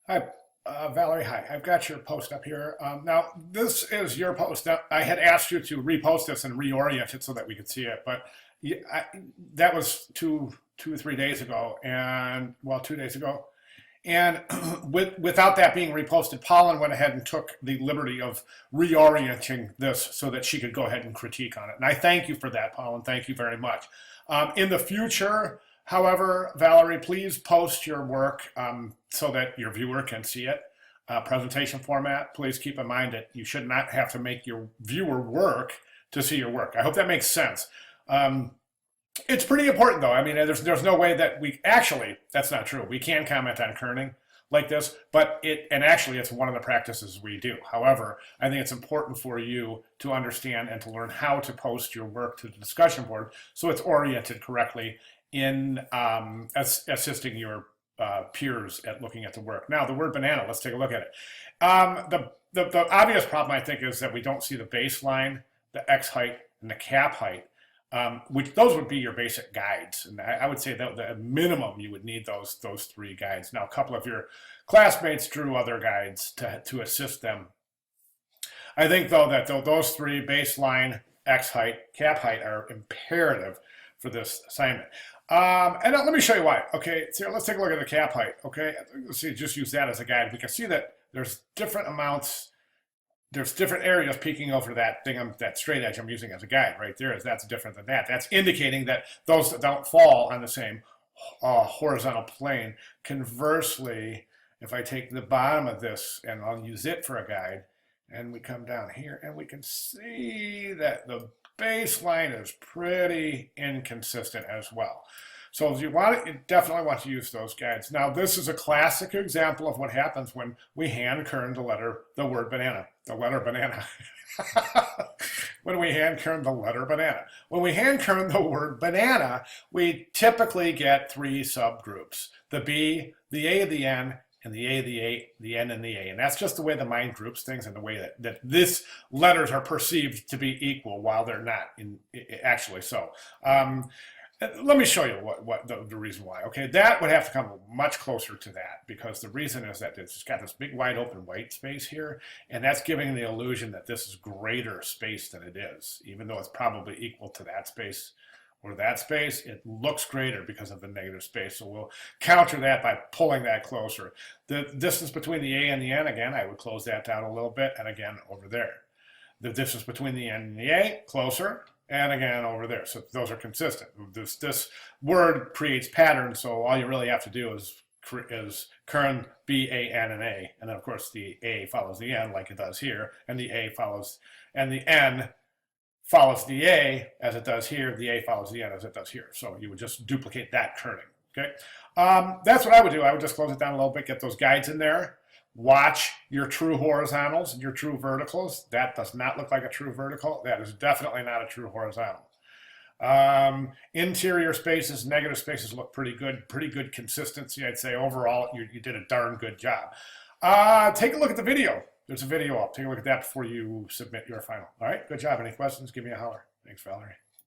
Hi, Valerie. Hi. I've got your post up here. Now, this is your post. Now, I had asked you to repost this and reorient it so that we could see it, but that was two or 3 days ago, and well, 2 days ago. And without that being reposted, Pollen went ahead and took the liberty of reorienting this so that she could go ahead and critique on it. And I thank you for that, Pollen. Thank you very much. In the future, however, Valerie, please post your work so that your viewer can see it. Presentation format, please keep in mind that you should not have to make your viewer work to see your work. I hope that makes sense. It's pretty important though. I mean, there's no way that that's not true. We can comment on kerning like this, but actually it's one of the practices we do. However, I think it's important for you to understand and to learn how to post your work to the discussion board so it's oriented correctly in assisting your peers at looking at the work. Now, the word banana, let's take a look at it. The obvious problem, I think, is that we don't see the baseline, the X height, and the cap height, which those would be your basic guides. And I would say that the minimum you would need those three guides. Now, a couple of your classmates drew other guides to assist them. I think, though, that those three, baseline, X height, cap height, are imperative for this assignment. And let me show you why. Okay, so let's take a look at the cap height. Okay, let's see, just use that as a guide. We can see that there's different amounts, there's different areas peeking over that thing, that straight edge I'm using as a guide right there. That's different than that. That's indicating that those that don't fall on the same horizontal plane. Conversely, if I take the bottom of this and I'll use it for a guide, and we come down here and we can see that the baseline is pretty inconsistent as well. So if you definitely want to use those guides. Now, this is a classic example of what happens when we hand kern the word banana, the letter banana. When we hand kern the letter banana. When we hand kern the word banana, we typically get three subgroups: the B, the A, the N, and the A, the N, and the A. And that's just the way the mind groups things and the way that these letters are perceived to be equal while they're not actually so. Let me show you what the reason why. Okay, that would have to come much closer to that, because the reason is that it's got this big wide open white space here, and that's giving the illusion that this is greater space than it is, even though it's probably equal to that space or that space. It looks greater because of the negative space. So we'll counter that by pulling that closer. The distance between the A and the N, again, I would close that down a little bit, and again over there. The distance between the N and the A, closer, and again over there. So those are consistent. This word creates patterns, so all you really have to do is kern B, A, N, and A. And then of course the A follows the N like it does here, and the A follows, and the N follows the A as it does here, the A follows the N as it does here. So you would just duplicate that kerning, okay? That's what I would do. I would just close it down a little bit, get those guides in there, watch your true horizontals and your true verticals. That does not look like a true vertical. That is definitely not a true horizontal. Interior spaces, negative spaces look pretty good consistency. I'd say overall you did a darn good job. Take a look at the video. There's a video up. Take a look at that before you submit your final. All right, good job. Any questions, give me a holler. Thanks, Valerie.